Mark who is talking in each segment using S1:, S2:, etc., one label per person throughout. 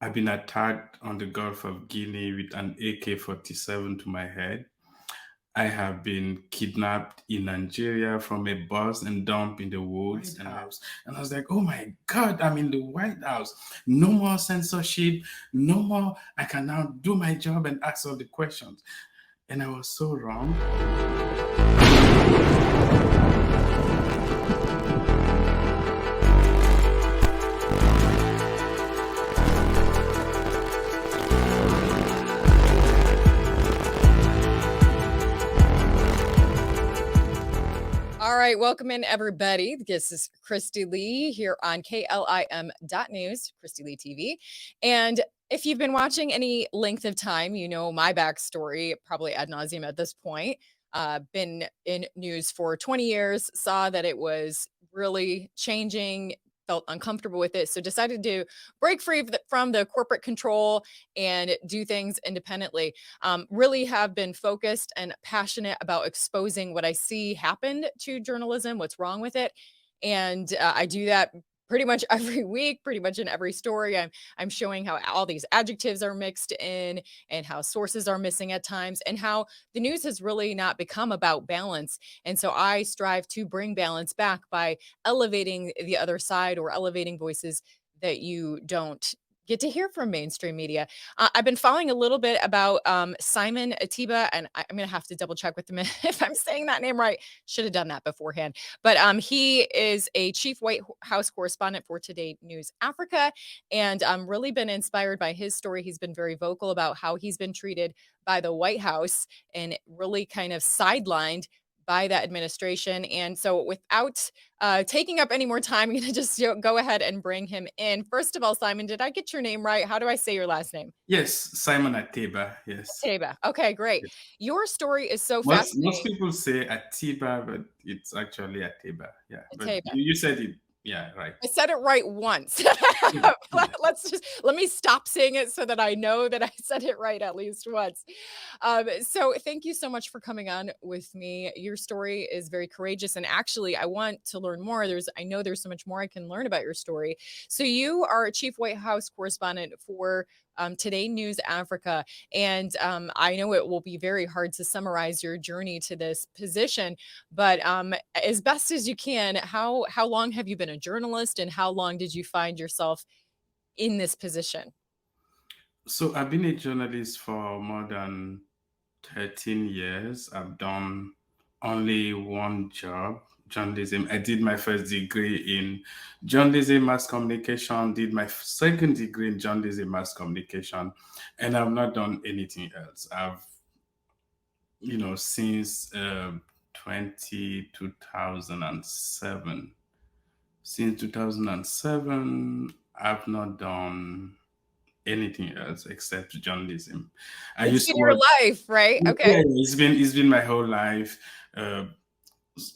S1: I've been attacked on the Gulf of Guinea with an AK-47 to my head. I have been kidnapped in Nigeria from a bus and dumped in the woods. And I was like, oh my God, I'm in the White House. No more censorship. No more. I can now do my job and ask all the questions. And I was so wrong.
S2: All right, welcome in everybody. This is Christy Lee here on KLIM.news, Christy Lee TV. And if you've been watching any length of time, you know my backstory, probably ad nauseum at this point. Been in news for 20 years, saw that it was really changing, felt uncomfortable with it, so decided to break free from the corporate control and do things independently. Really have been focused and passionate about exposing what I see happened to journalism, what's wrong with it. And I do that pretty much every week, pretty much in every story. I'm showing how all these adjectives are mixed in and how sources are missing at times and how the news has really not become about balance. And so I strive to bring balance back by elevating the other side or elevating voices that you don't get to hear from mainstream media. I've been following a little bit about Simon Ateba, and I'm going to have to double check with him if I'm saying that name right. Should have done that beforehand. But he is a chief White House correspondent for Today News Africa, and really been inspired by his story. He's been very vocal about how he's been treated by the White House and really kind of sidelined by that administration. And so without taking up any more time, I'm going to just go ahead and bring him in. First of all, Simon, did I get your name right? How do I say your last name?
S1: Yes, Simon Ateba. Yes.
S2: Ateba. Okay, great.
S1: Yes.
S2: Your story is so
S1: Most
S2: fascinating.
S1: people say Atiba, but it's actually Ateba. Yeah. But
S2: Ateba.
S1: you said it. Yeah, right.
S2: I said it right once.
S1: Yeah, yeah.
S2: Let me stop saying it so that I know that I said it right at least once. So thank you so much for coming on with me. Your story is very courageous, and actually, I want to learn more. I know there's so much more I can learn about your story. So you are a chief White House correspondent for Today News Africa, and I know it will be very hard to summarize your journey to this position, but as best as you can, how long have you been a journalist, and how long did you find yourself in this position?
S1: So I've been a journalist for more than 13 years. I've done only one job, journalism. I did my first degree in journalism, mass communication, did my second degree in journalism, mass communication, and I've not done anything else. Since 2007, since 2007, I've not done anything else except journalism. I
S2: It's
S1: used
S2: been
S1: to
S2: your
S1: work.
S2: life, right? Okay.
S1: Yeah, it's been my whole life. Uh,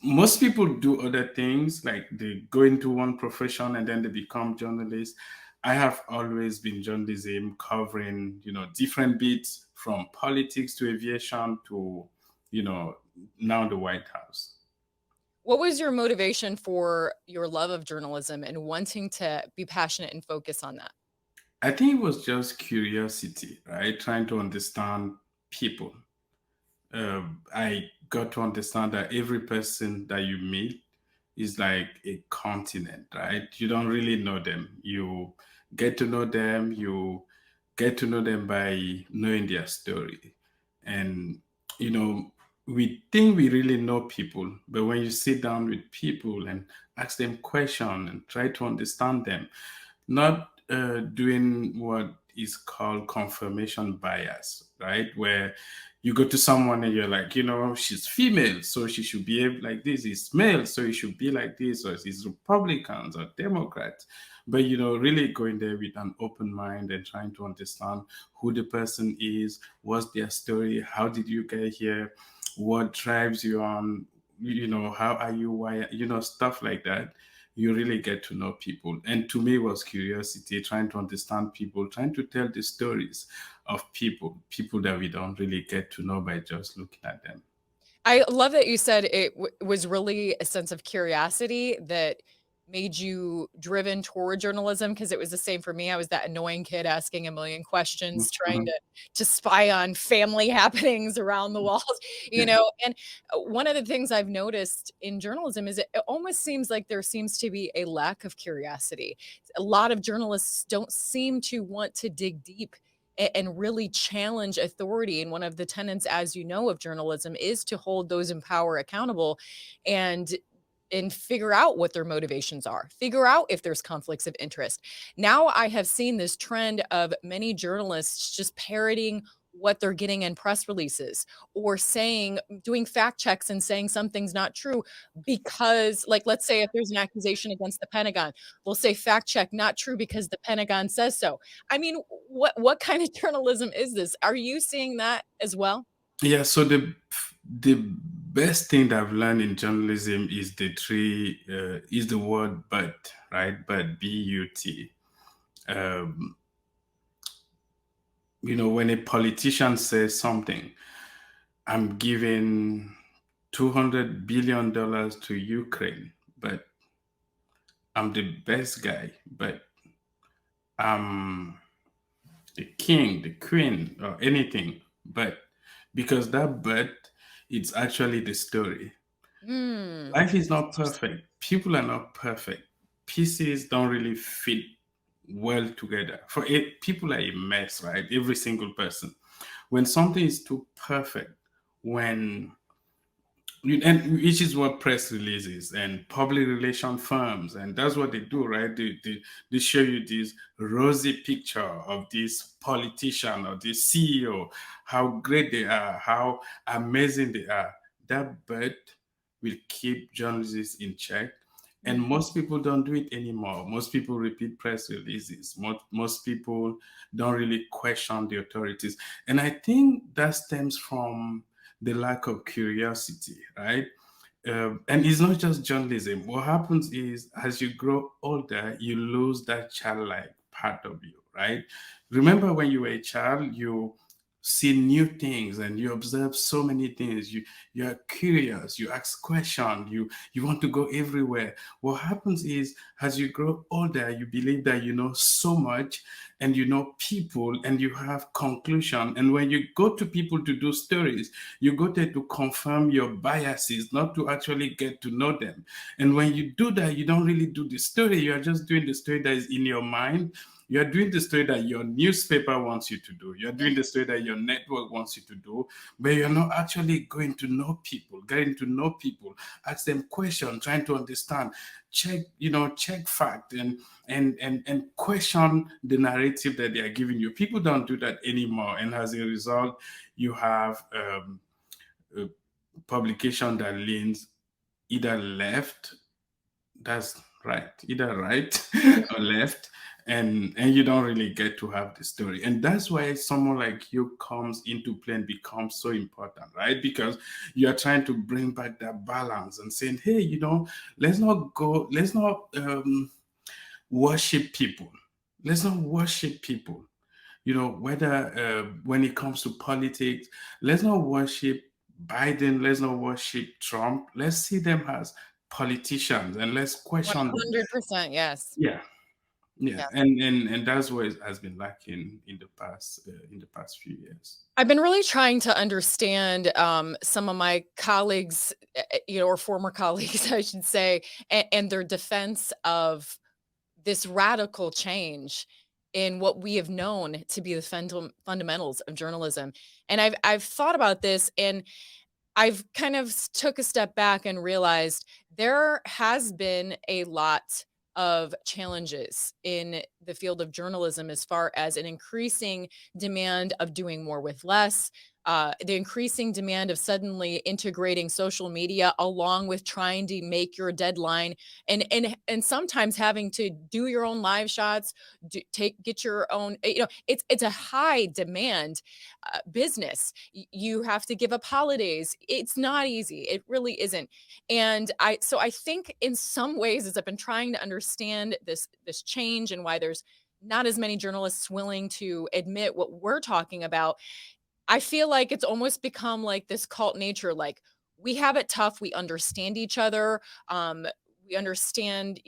S1: Most people do other things, like they go into one profession and then they become journalists. I have always been journalism, covering different bits from politics to aviation to you know now the White House.
S2: What was your motivation for your love of journalism and wanting to be passionate and focus on that?
S1: I think it was just curiosity, right? Trying to understand people. I got to understand that every person that you meet is like a continent, right? You don't really know them. You get to know them, you get to know them by knowing their story. And, you know, we think we really know people, but when you sit down with people and ask them questions and try to understand them, not doing what is called confirmation bias, right? Where you go to someone and you're like, she's female, so she should behave like this. He's male, so he should be like this, or he's Republicans or Democrats. But, really going there with an open mind and trying to understand who the person is, what's their story, how did you get here, what drives you on, how are you, why, stuff like that. You really get to know people. And to me, it was curiosity, trying to understand people, trying to tell the stories of people that we don't really get to know by just looking at them.
S2: I love that you said it was really a sense of curiosity that made you driven toward journalism? Because it was the same for me. I was that annoying kid asking a million questions, trying
S1: Mhm.
S2: to spy on family happenings around the walls, you
S1: Yeah.
S2: know? And one of the things I've noticed in journalism is it almost seems like there seems to be a lack of curiosity. A lot of journalists don't seem to want to dig deep and really challenge authority. And one of the tenets, as you know, of journalism is to hold those in power accountable and figure out what their motivations are, figure out if there's conflicts of interest. Now I have seen this trend of many journalists just parroting what they're getting in press releases or saying, doing fact checks and saying something's not true because, like, let's say if there's an accusation against the Pentagon, we'll say fact check not true because the Pentagon says so. I mean, what kind of journalism is this? Are you seeing that as well?
S1: Yeah, so the best thing that I've learned in journalism is is the word but, right? But. Um, when a politician says something, I'm giving $200 billion to Ukraine, but I'm the best guy, but I'm the king, the queen, or anything. But because that but, it's actually the story.
S2: Hmm.
S1: Life is not perfect. People are not perfect. Pieces don't really fit well together. For it, people are a mess, right? Every single person. When something is too perfect, when and which is what press releases and public relation firms, and that's what they do, right? They show you this rosy picture of this politician or this CEO, how great they are, how amazing they are. That bird will keep journalists in check. And
S2: Mhm.
S1: most people don't do it anymore. Most people repeat press releases. Most people don't really question the authorities. And I think that stems from the lack of curiosity, right? And it's not just journalism. What happens is, as you grow older, you lose that childlike part of you, right? Remember when you were a child, you see new things and you observe so many things. You are curious, you ask questions, you want to go everywhere. What happens is, as you grow older, you believe that you know so much, and you know people, and you have conclusion. And when you go to people to do stories, you go there to confirm your biases, not to actually get to know them. And when you do that, you don't really do the story. You are just doing the story that is in your mind. You're doing the story that your newspaper wants you to do. You're doing the story that your network wants you to do, but you're not actually going to know people, getting to know people, ask them questions, trying to understand, check fact, and question the narrative that they are giving you. People don't do that anymore, and as a result, you have a publication that leans either left, that's right, either right or left, and you don't really get to have the story. And that's why someone like you comes into play and becomes so important, right? Because you are trying to bring back that balance and saying, hey, let's not worship people. Let's not worship people. Whether when it comes to politics, let's not worship Biden, let's not worship Trump. Let's see them as politicians and let's question them.
S2: 100%, yes.
S1: Yeah, yeah,
S2: Yeah.
S1: and that's what has been lacking in the past few years.
S2: I've been really trying to understand, some of my colleagues, or former colleagues, I should say, and their defense of this radical change in what we have known to be the fundamentals of journalism. And I've thought about this, and I've kind of took a step back and realized there has been a lot of challenges in the field of journalism as far as an increasing demand of doing more with less, the increasing demand of suddenly integrating social media along with trying to make your deadline, and sometimes having to do your own live shots, get your own. It's a high demand business. You have to give up holidays. It's not easy. It really isn't. And I think in some ways, as I've been trying to understand this change and why there's not as many journalists willing to admit what we're talking about, I feel like it's almost become like this cult nature. Like, we have it tough. We understand each other. We understand.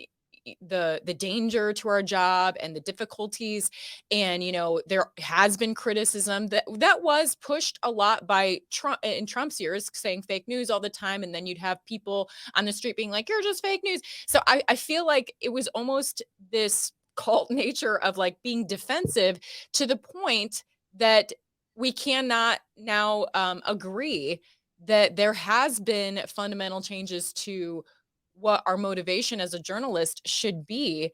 S2: the danger to our job and the difficulties. And there has been criticism that was pushed a lot by Trump in Trump's years, saying fake news all the time, and then you'd have people on the street being like, "You're just fake news." So I feel like it was almost this cult nature of like being defensive, to the point that we cannot now agree that there has been fundamental changes to what our motivation as a journalist should be.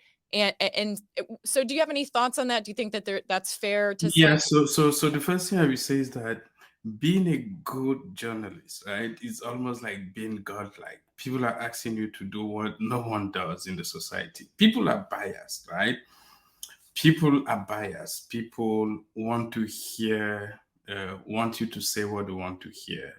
S2: So do you have any thoughts on that? Do you think that that's fair to say?
S1: Yeah, so the first thing I will say is that being a good journalist, right, is almost like being godlike. People are asking you to do what no one does in the society. People are biased, right? People are biased. People want to hear, want you to say what they want to hear.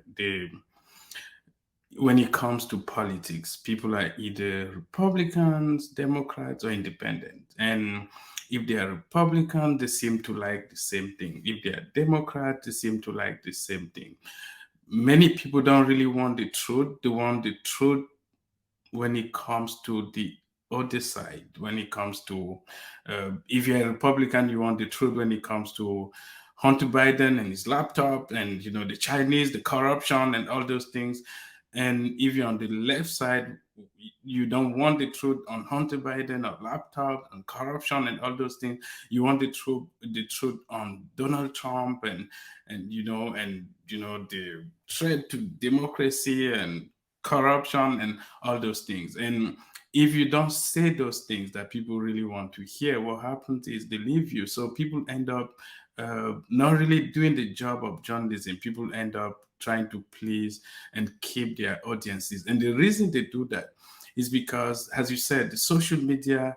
S1: When it comes to politics, people are either Republicans, Democrats, or independent. And if they are Republican, they seem to like the same thing. If they are Democrat, they seem to like the same thing. Many people don't really want the truth. They want the truth when it comes to the other side. When it comes to, if you're a Republican, you want the truth when it comes to Hunter Biden and his laptop, and the Chinese, the corruption, and all those things. And if you're on the left side, you don't want the truth on Hunter Biden or laptop and corruption and all those things. You want the truth on Donald Trump and the threat to democracy and corruption and all those things. And if you don't say those things that people really want to hear, what happens is they leave you. So people end up not really doing the job of journalism. People end up trying to please and keep their audiences. And the reason they do that is because, as you said, the social media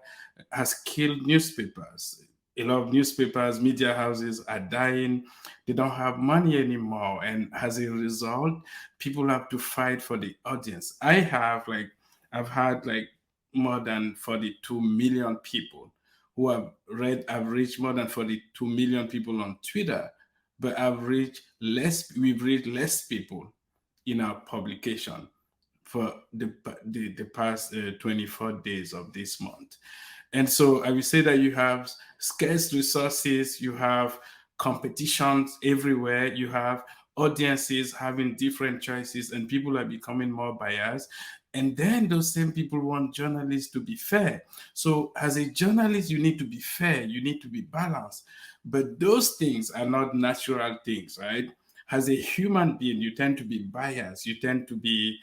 S1: has killed newspapers. A lot of newspapers, media houses are dying. They don't have money anymore. And as a result, people have to fight for the audience. I've had like more than 42 million people who I've reached more than 42 million people on Twitter, but we've reached less people in our publication for the past 24 days of this month. And so I will say that you have scarce resources, you have competitions everywhere, you have audiences having different choices, and people are becoming more biased. And then those same people want journalists to be fair. So as a journalist, you need to be fair, you need to be balanced. But those things are not natural things, right? As a human being, you tend to be biased, you tend to be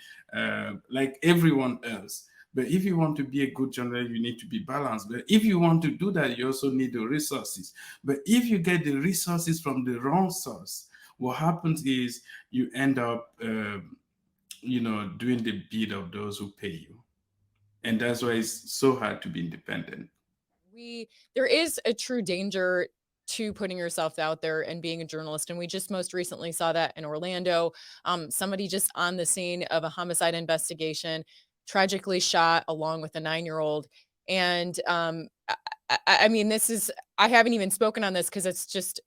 S1: like everyone else. But if you want to be a good journalist, you need to be balanced. But if you want to do that, you also need the resources. But if you get the resources from the wrong source, what happens is you end up, doing the bid of those who pay you. And that's why it's so hard to be independent.
S2: There is a true danger to putting yourself out there and being a journalist, and we just most recently saw that in Orlando. Somebody just on the scene of a homicide investigation tragically shot along with a 9-year-old. And I mean, I haven't even spoken on this because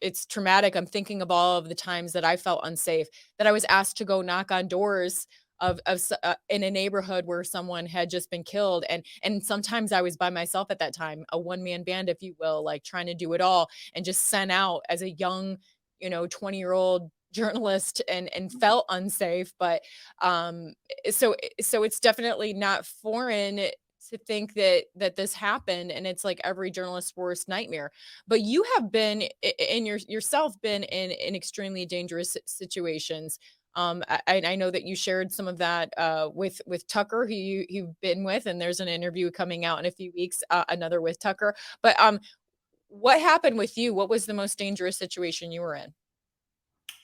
S2: it's traumatic. I'm thinking of all of the times that I felt unsafe, that I was asked to go knock on doors in a neighborhood where someone had just been killed, and sometimes I was by myself at that time, a one-man band, if you will, like trying to do it all, and just sent out as a young 20-year-old journalist, and felt unsafe. But so it's definitely not foreign to think that this happened, and it's like every journalist's worst nightmare. But you have been in yourself been in extremely dangerous situations. I know that you shared some of that with Tucker, who you've been with, and there's an interview coming out in a few weeks, another with Tucker. But what happened with you? What was the most dangerous situation you were in?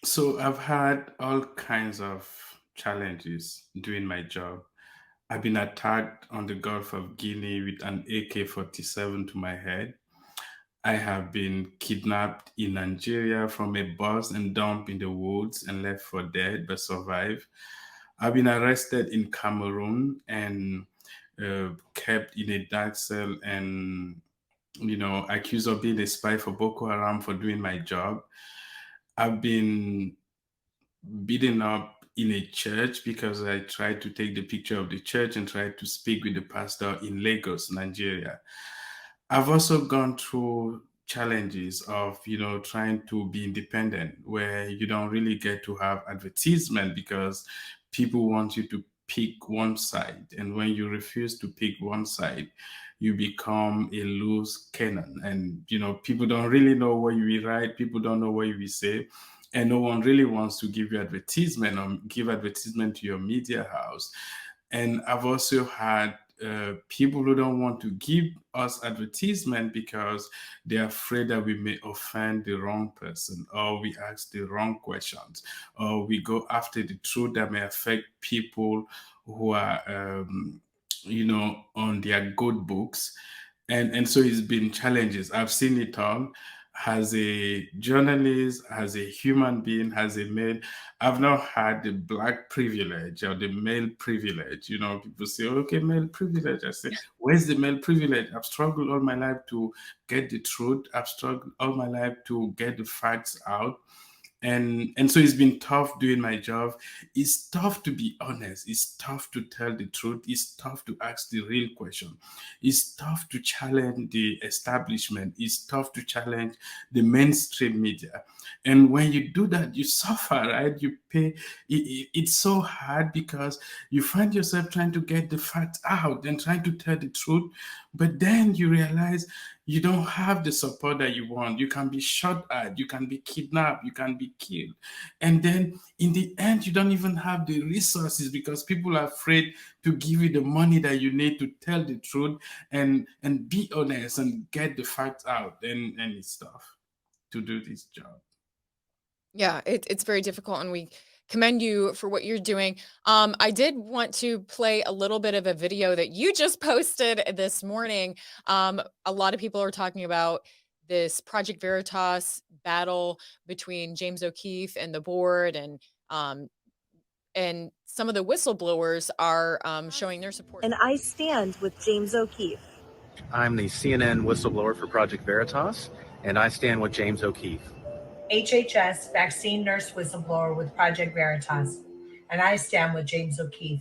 S1: So I've had all kinds of challenges doing my job. I've been attacked on the Gulf of Guinea with an AK-47 to my head. I have been kidnapped in Nigeria from a bus and dumped in the woods and left for dead but survived. I've been arrested in Cameroon and kept in a dark cell and accused of being a spy for Boko Haram for doing my job. I've been beaten up in a church because I tried to take the picture of the church and tried to speak with the pastor in Lagos, Nigeria. I've also gone through challenges of, trying to be independent where you don't really get to have advertisement because people want you to pick one side. And when you refuse to pick one side, you become a loose cannon. And, people don't really know what you will write, people don't know what you will say, and no one really wants to give you advertisement or give advertisement to your media house. And I've also had people who don't want to give us advertisement because they're afraid that we may offend the wrong person, or we ask the wrong questions, or we go after the truth that may affect people who are on their good books. And so it's been challenges. I've seen it all. As a journalist, as a human being, as a male, I've not had the black privilege or the male privilege. People say, okay, male privilege. I say, where's the male privilege? I've struggled all my life to get the truth. I've struggled all my life to get the facts out. And so it's been tough doing my job. It's tough to be honest. It's tough to tell the truth. It's tough to ask the real question. It's tough to challenge the establishment. It's tough to challenge the mainstream media. And when you do that, you suffer, right? You pay. It's so hard because you find yourself trying to get the facts out and trying to tell the truth, but then you realize you don't have the support that you want. You can be shot at, you can be kidnapped, you can be killed. And then in the end, you don't even have the resources because people are afraid to give you the money that you need to tell the truth and be honest and get the facts out. And it's tough to do this job.
S2: Yeah, it's very difficult, and we commend you for what you're doing. I did want to play a little bit of a video that you just posted this morning. A lot of people are talking about this Project Veritas battle between James O'Keefe and the board, and some of the whistleblowers are showing their support.
S3: And I stand with James O'Keefe.
S4: I'm the CNN whistleblower for Project Veritas, and I stand with James O'Keefe.
S5: HHS vaccine nurse whistleblower with Project Veritas, and I stand with James O'Keefe.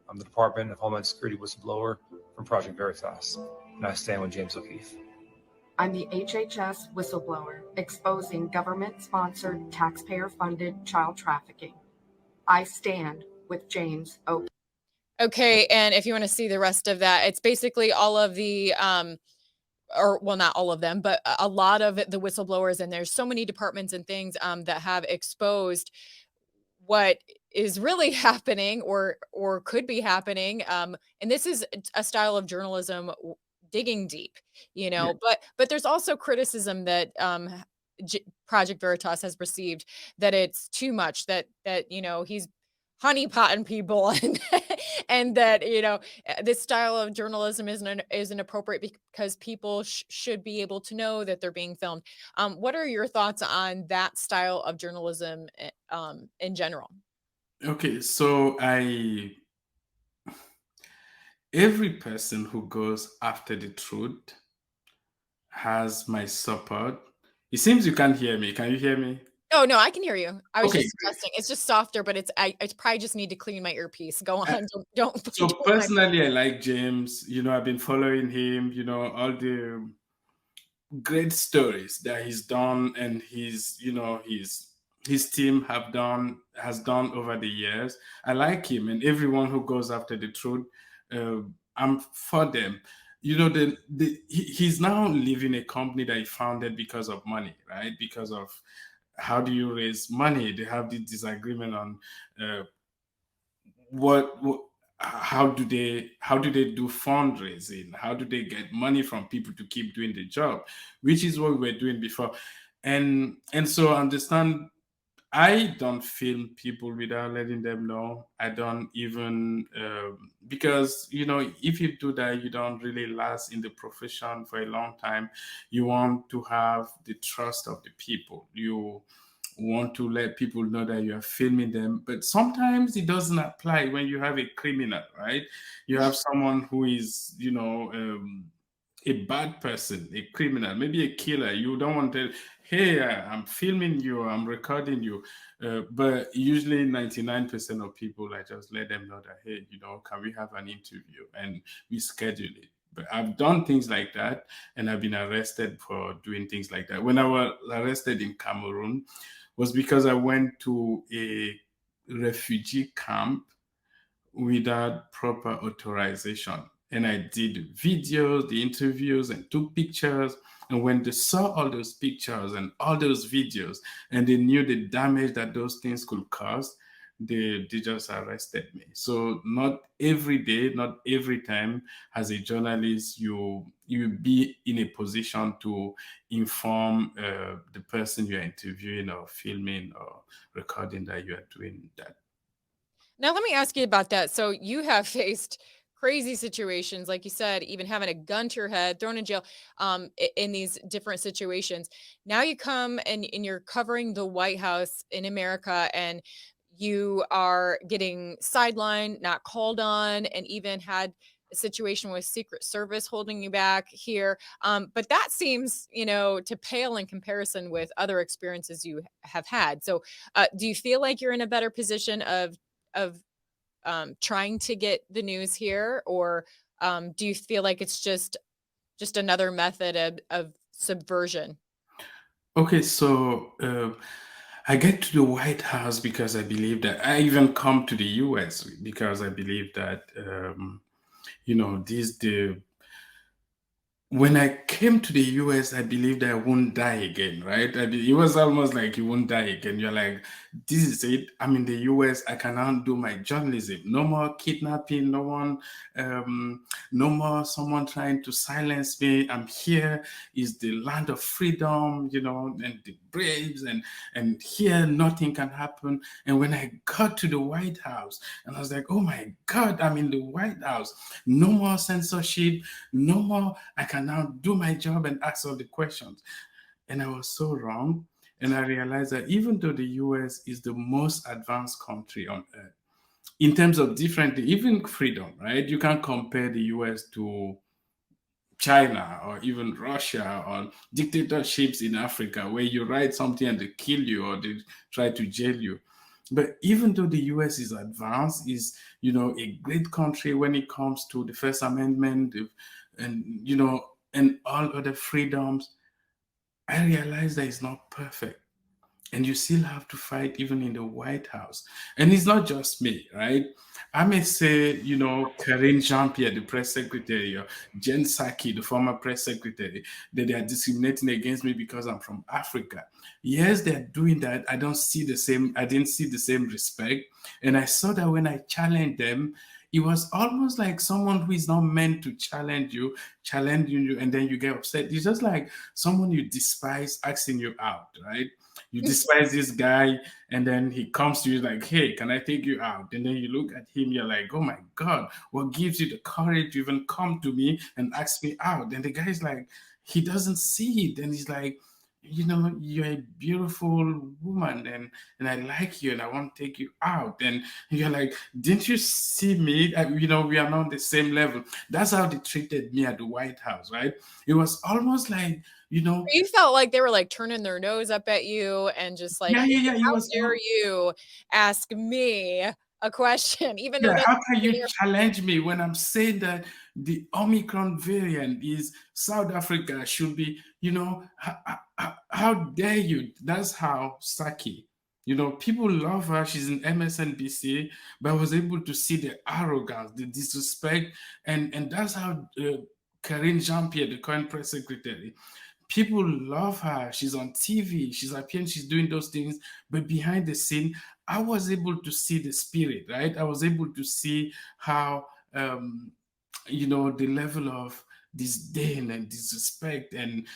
S6: I'm the Department of Homeland Security whistleblower from Project Veritas, and I stand with James O'Keefe.
S7: I'm the HHS whistleblower exposing government-sponsored, taxpayer-funded child trafficking. I stand with James O'Keefe.
S2: Okay, and if you want to see the rest of that, it's basically all of the or well, not all of them, but a lot of the whistleblowers, and there's so many departments and things that have exposed what is really happening or could be happening. And this is a style of journalism digging deep,
S1: Yeah.
S2: but there's also criticism that Project Veritas has received, that it's too much, that he's honeypotting people and that this style of journalism isn't appropriate because people should be able to know that they're being filmed. What are your thoughts on that style of journalism in general?
S1: Okay, so every person who goes after the truth has my support. It seems you can't hear me. Can you hear me?
S2: Oh, no, I can hear you. I was
S1: Okay,
S2: just
S1: great.
S2: adjusting. It's just softer, but I probably just need to clean my earpiece. Go on. Don't
S1: So
S2: don't mind.
S1: personally, I like James. I've been following him. All the great stories that he's done and his team has done over the years. I like him and everyone who goes after the truth. I'm for them. He's now leaving a company that he founded because of money, right? Because of how do you raise money? They have this disagreement on uh, what how do they do fundraising, how do they get money from people to keep doing the job, which is what we were doing before. And so I understand. I don't film people without letting them know. I don't even because if you do that, you don't really last in the profession for a long time. You want to have the trust of the people. You want to let people know that you are filming them, but sometimes it doesn't apply when you have a criminal, right? You have someone who is, a a bad person, a criminal, maybe a killer. You don't want to, hey, I'm filming you, I'm recording you. But usually 99% of people, I just let them know that, hey, can we have an interview? And we schedule it. But I've done things like that, and I've been arrested for doing things like that. When I was arrested in Cameroon, was because I went to a refugee camp without proper authorization. And I did videos, the interviews, and took pictures. And when they saw all those pictures and all those videos, and they knew the damage that those things could cause, they just arrested me. So not every day, not every time, as a journalist, you be in a position to inform the person you're interviewing or filming or recording that you are doing that.
S2: Now, let me ask you about that. So you have faced crazy situations, like you said, even having a gun to your head, thrown in jail, in these different situations. Now you come and you're covering the White House in America, and you are getting sidelined, not called on, and even had a situation with Secret Service holding you back here. But that seems, to pale in comparison with other experiences you have had. So do you feel like you're in a better position of trying to get the news here, or do you feel like it's just another method of subversion?
S1: Okay, so I get to the White House because I believe that I even come to the US because I believe that the when I came to the US, I believed I won't die again, right? It was almost like you won't die again. You're like, this is it. I'm in the US. I can now do my journalism. No more kidnapping. No more someone trying to silence me. I'm here. Is the land of freedom, and the braves, and here nothing can happen. And when I got to the White House, and I was like, oh my God, I'm in the White House. No more censorship. No more. I can now do my job and ask all the questions. And I was so wrong. And I realized that even though the US is the most advanced country on earth, in terms of even freedom, right? You can't compare the US to China or even Russia or dictatorships in Africa where you write something and they kill you or they try to jail you. But even though the US is advanced, is a great country when it comes to the First Amendment, and all other freedoms, I realize that it's not perfect. And you still have to fight even in the White House. And it's not just me, right? I may say, Karine Jean-Pierre, the press secretary, or Jen Psaki, the former press secretary, that they are discriminating against me because I'm from Africa. Yes, they're doing that. I didn't see the same respect. And I saw that when I challenged them, it was almost like someone who is not meant to challenging you, and then you get upset. It's just like someone you despise asking you out, right? You despise this guy, and then he comes to you like, hey, can I take you out? And then you look at him, you're like, oh my God, what gives you the courage to even come to me and ask me out? And the guy's like, he doesn't see it. And he's like, you're a beautiful woman, and I like you, and I want to take you out. And you're like, didn't you see me? We are not on the same level. That's how they treated me at the White House, right? It was almost like,
S2: You felt like they were like turning their nose up at you and just like,
S1: yeah. It
S2: how
S1: was
S2: dare you ask me a question, even though
S1: Yeah,
S2: that's
S1: how can you challenge me when I'm saying that the Omicron variant is South Africa should be, how dare you? That's how Saki, people love her. She's in MSNBC, but I was able to see the arrogance, the disrespect, and that's how Karine Jean-Pierre, the current press secretary, people love her. She's on TV. She's appearing. She's doing those things. But behind the scene, I was able to see the spirit, right? I was able to see how, the level of disdain and disrespect and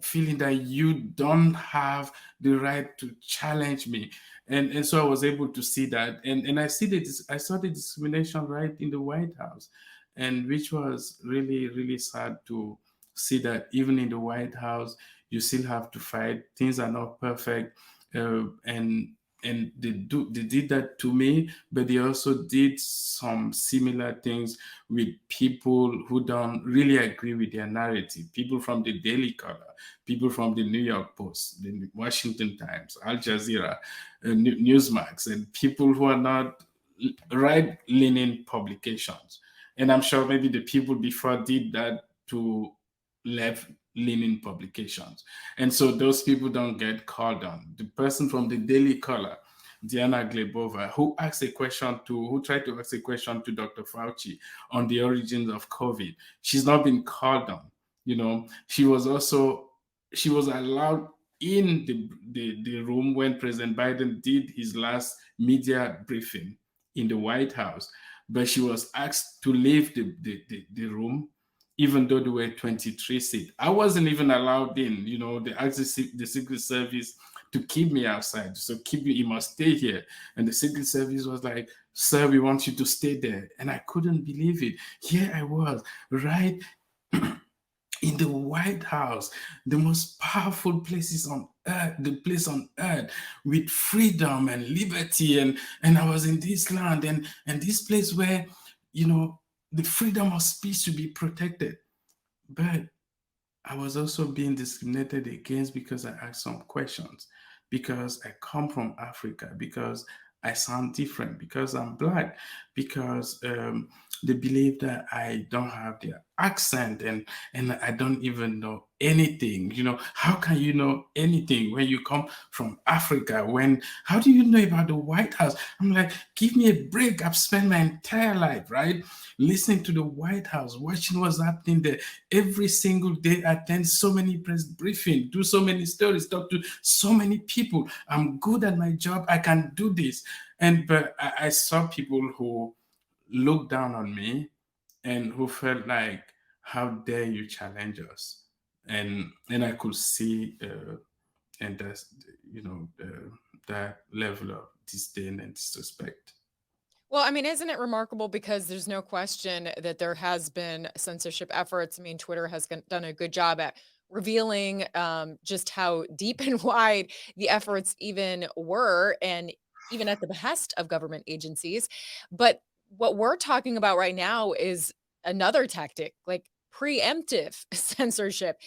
S1: feeling that you don't have the right to challenge me. And so I was able to see that. And I saw the discrimination right in the White House, and which was really, really sad to see that even in the White House, you still have to fight. Things are not perfect, and and they did that to me, but they also did some similar things with people who don't really agree with their narrative. People from the Daily Caller, people from the New York Post, the Washington Times, Al Jazeera, Newsmax, and people who are not right-leaning publications. And I'm sure maybe the people before did that to left-leaning publications. And so those people don't get called on. The person from the Daily Caller, Diana Glebova, who tried to ask a question to Dr. Fauci on the origins of COVID, she's not been called on. She was allowed in the room when President Biden did his last media briefing in the White House, but she was asked to leave the room, even though there were 23 seats. I wasn't even allowed in. They asked the Secret Service to keep me outside. So you must stay here. And the Secret Service was like, sir, we want you to stay there. And I couldn't believe it. Here I was, right in the White House, the most powerful places on earth, the place on earth with freedom and liberty. And I was in this land and this place where, the freedom of speech should be protected. But I was also being discriminated against because I asked some questions, because I come from Africa, because I sound different, because I'm Black, because they believe that I don't have their accent and I don't even know anything. How can you know anything when you come from Africa? How do you know about the White House? I'm like, give me a break. I've spent my entire life, right, listening to the White House, watching what's happening there every single day. I attend so many press briefings, do so many stories, talk to so many people. I'm good at my job. I can do this. But I saw people who looked down on me and who felt like, how dare you challenge us? And I could see, and that's, that level of disdain and disrespect.
S2: Well, I mean, isn't it remarkable? Because there's no question that there has been censorship efforts. I mean, Twitter has done a good job at revealing just how deep and wide the efforts even were, and even at the behest of government agencies. But what we're talking about right now is another tactic, like preemptive censorship,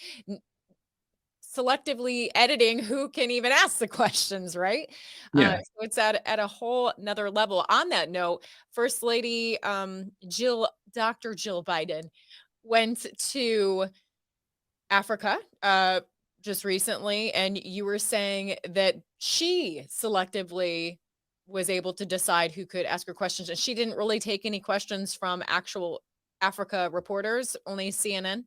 S2: selectively editing who can even ask the questions, right?
S1: Yeah.
S2: So it's at a whole nother level. On that note, First Lady Dr. Jill Biden went to Africa just recently, and you were saying that she selectively was able to decide who could ask her questions, and she didn't really take any questions from actual Africa reporters, only CNN.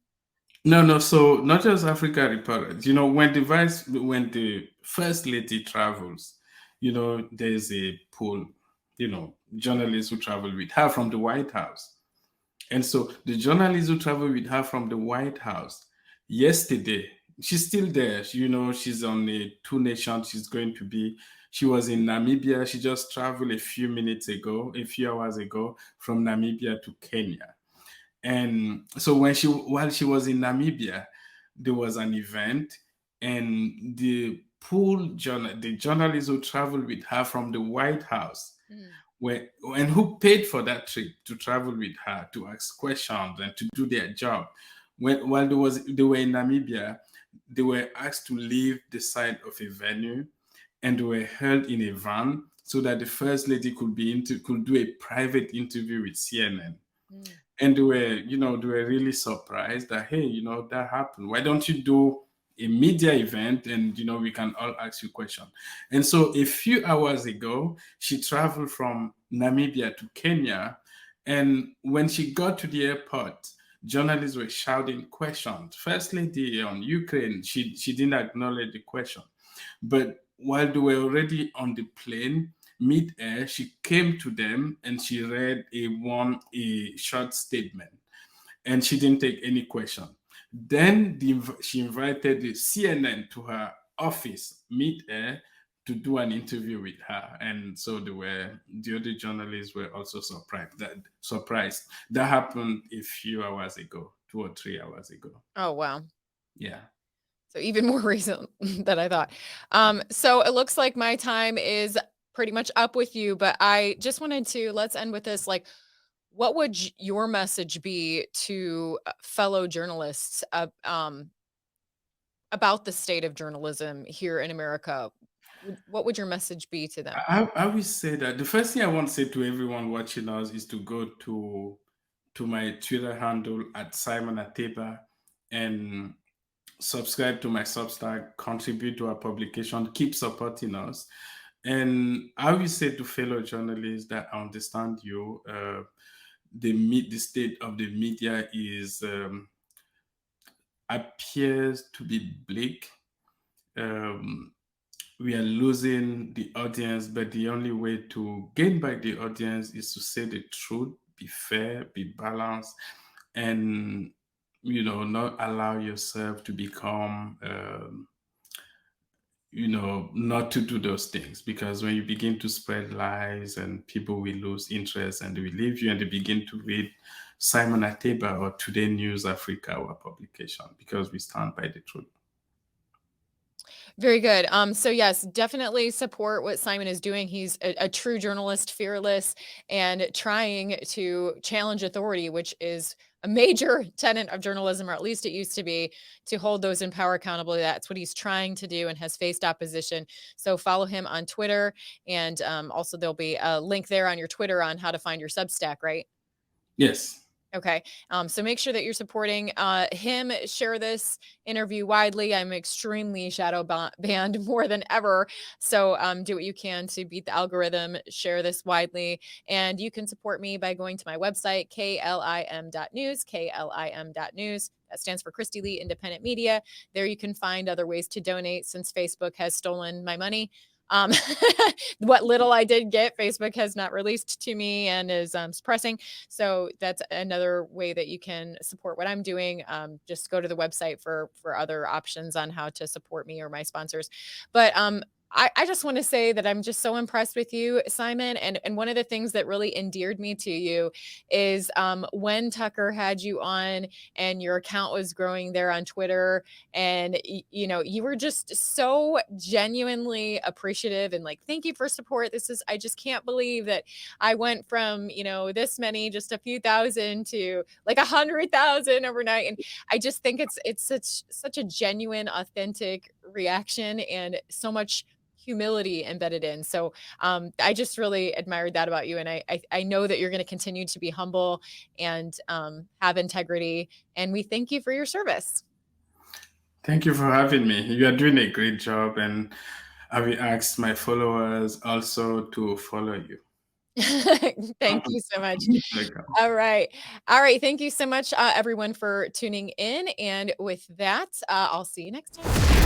S1: No. So not just Africa reporters. When the First Lady travels, there's a pool, journalists who travel with her from the White House. And so the journalists who travel with her from the White House, yesterday, she's still there. She's on a 2 Nations. She was in Namibia. She just traveled a few hours ago from Namibia to Kenya. And so while she was in Namibia, there was an event, and the journalists who traveled with her from the White House, and who paid for that trip to travel with her to ask questions and to do their job. While they were in Namibia, they were asked to leave the site of a venue, and they were held in a van so that the First Lady could do a private interview with CNN. And they were really surprised that, hey, that happened. Why don't you do a media event and, we can all ask you questions. And so a few hours ago, she traveled from Namibia to Kenya. And when she got to the airport, journalists were shouting questions. First Lady on Ukraine, she didn't acknowledge the question. But while they were already on the plane, mid-air, she came to them and she read a short statement, and she didn't take any question. Then she invited the CNN to her office mid-air to do an interview with her, and so the other journalists were also surprised. That happened a few hours ago, 2 or 3 hours ago.
S2: Oh, wow.
S1: Yeah.
S2: So even more recent than I thought. So it looks like my time is pretty much up with you, but I just wanted to let's end with this. Like, what would your message be to fellow journalists about the state of journalism here in America? What would your message be to them?
S1: I will say that the first thing I want to say to everyone watching us is to go to my Twitter handle at Simon Ateba and subscribe to my Substack, contribute to our publication, keep supporting us. And I will say to fellow journalists that I understand you. The state of the media is appears to be bleak. We are losing the audience, but the only way to gain back the audience is to say the truth, be fair, be balanced, and not allow yourself to become not to do those things, because when you begin to spread lies and people will lose interest and they will leave you and they begin to read Simon Ateba or Today News Africa, our publication, because we stand by the truth.
S2: Very good. So yes, definitely support what Simon is doing. He's a true journalist, fearless, and trying to challenge authority, which is a major tenet of journalism, or at least it used to be, to hold those in power accountable. That's what he's trying to do and has faced opposition. So follow him on Twitter. And also there'll be a link there on your Twitter on how to find your Substack, right?
S1: Yes.
S2: Okay. So make sure that you're supporting him. Share this interview widely. I'm extremely shadow banned more than ever. So do what you can to beat the algorithm. Share this widely. And you can support me by going to my website, klim.news, klim.news. That stands for Christy Lee Independent Media. There you can find other ways to donate, since Facebook has stolen my money. What little I did get, Facebook has not released to me and is suppressing. So that's another way that you can support what I'm doing. Just go to the website for other options on how to support me or my sponsors. But I just want to say that I'm just so impressed with you, Simon. And one of the things that really endeared me to you is when Tucker had you on and your account was growing there on Twitter, and you were just so genuinely appreciative and like, thank you for support. I just can't believe that I went from, this many, just a few thousand, to like 100,000 overnight. And I just think it's such a genuine, authentic reaction, and so much humility embedded in. So I just really admired that about you. And I know that you're going to continue to be humble and have integrity. And we thank you for your service.
S1: Thank you for having me. You are doing a great job. And I will ask my followers also to follow you.
S2: Thank you so much. All right. Thank you so much, everyone, for tuning in. And with that, I'll see you next time.